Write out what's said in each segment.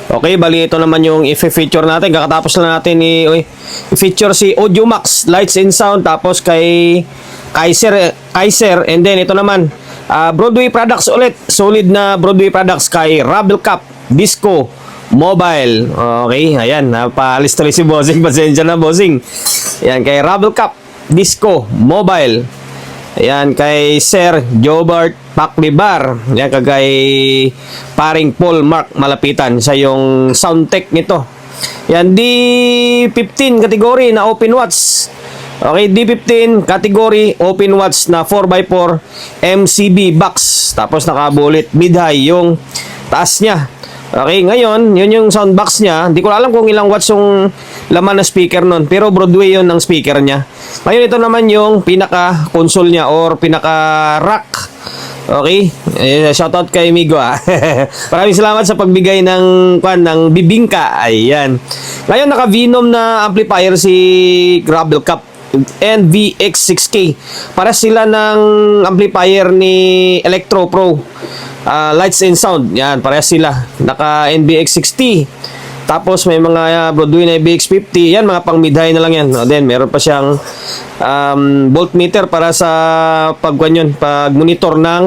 Okay, bali ito naman yung i-feature natin. Kakatapos lang natin i-feature si Audiomax Lights and Sound, tapos kay Kaiser, and then ito naman Broadway products ulit. Solid na Broadway products kay Rabel Cup Disco Mobile. Okay, ayan, napaalis tuloy si Bossing. Pasensya na, Bossing. Ayan, kay Rabel Cup Disco Mobile. Ayan, kay Sir Jobart Paklibar. Ayan, kay paring Paul Mark Malapitan sa yung sound tech nito. Ayan, D15 category na open watch. Okay, D15 category open watch na 4x4 MCB box. Tapos nakabulit mid-high yung taas niya. Okay, ngayon, yun yung sound box niya. Hindi ko alam kung ilang watts yung laman na speaker nun, pero Broadway yun ang speaker niya. Ngayon, ito naman yung pinaka-console niya or pinaka-rack. Okay, shoutout kay Migo. Maraming salamat sa pagbigay ng bibingka. Ayan. Ngayon, naka-Venom na amplifier si Rabel Cup and VX6K. Para sila ng amplifier ni Electro Pro. Lights and Sound. Yan, parehas sila. Naka NBX60. Tapos may mga Broadway na BX50. Yan, mga pang mid-high na lang yan. Then, meron pa siyang voltmeter para sa pag-monitor ng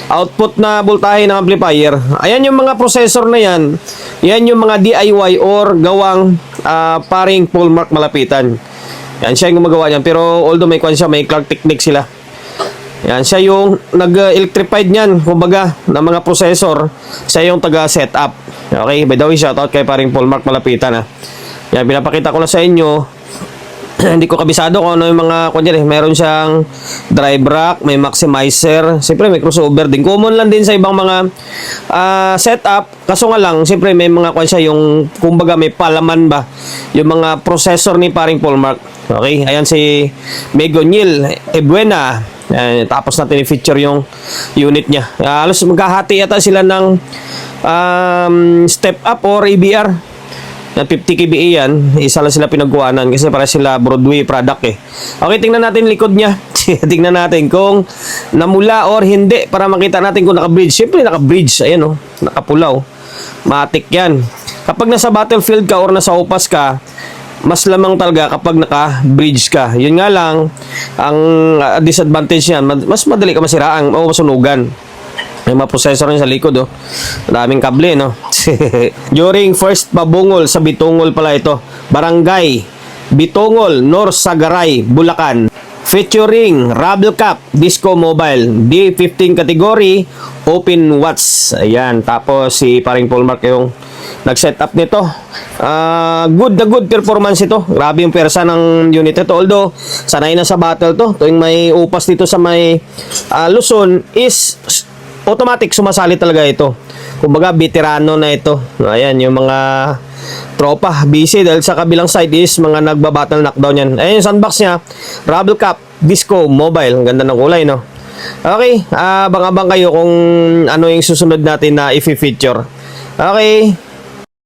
output na voltahe ng amplifier. Ayan yung mga processor na yan. Yan yung mga DIY or gawang paring Paul Mark Malapitan. Yan, siya yung gumagawa niyan. Pero although may may Clark Technique sila. Yan, siya yung nag-electrified niyan, kumbaga, ng mga processor. Siya yung taga-setup. Okay, by the way, shoutout kay paring Paul Mark Malapitan, ha. Yan, pinapakita ko na sa inyo. Hindi ko kabisado kung ano yung mga, kunyari, meron siyang drive rack, may maximizer, siyempre may crossover din. Common lang din sa ibang mga setup. Kaso nga lang, siyempre may mga siya yung, kumbaga, may palaman ba, yung mga processor ni paring Paul Mark. Okay, ayan si Megonil Ebuena. Tapos natin i-feature yung unit niya. Halos magkahati yata sila ng step up or EBR na 50 kBA yan. Isa lang sila pinagkuhanan kasi para sila Broadway product eh. Okay, tingnan natin likod niya. Tingnan natin kung namula or hindi para makita natin kung naka-bridge. Siyempre naka-bridge. Ayan, nakapulaw. Matik yan. Kapag nasa battlefield ka or nasa upas ka, mas lamang talaga kapag naka-bridge ka. Yun nga lang, ang disadvantage yan, mas madali ka masiraan o masunugan. May mga processor sa likod, Maraming kable, no? During first pabungol sa Bitungol pala ito. Barangay Bitungol, North Sagaray, Bulacan. Featuring Rabel Cup Disco Mobile D15 category open watch. Ayan, tapos si paring Paul Mark yung nag-set up nito. Good na good performance ito. Grabe yung persa ng unit ito. Although sanay na sa battle to. Tuwing may upas dito sa may Luzon is automatic sumasali talaga ito. Kumbaga veterano na ito. Ayan yung mga tropa busy dahil sa kabilang side is mga nagbabattle knockdown yan. Ayan yung sandbox niya, Rabel Cup Disco Mobile. Ang ganda ng kulay, no? Okay, abang-abang kayo kung ano yung susunod natin na i-feature. Okay.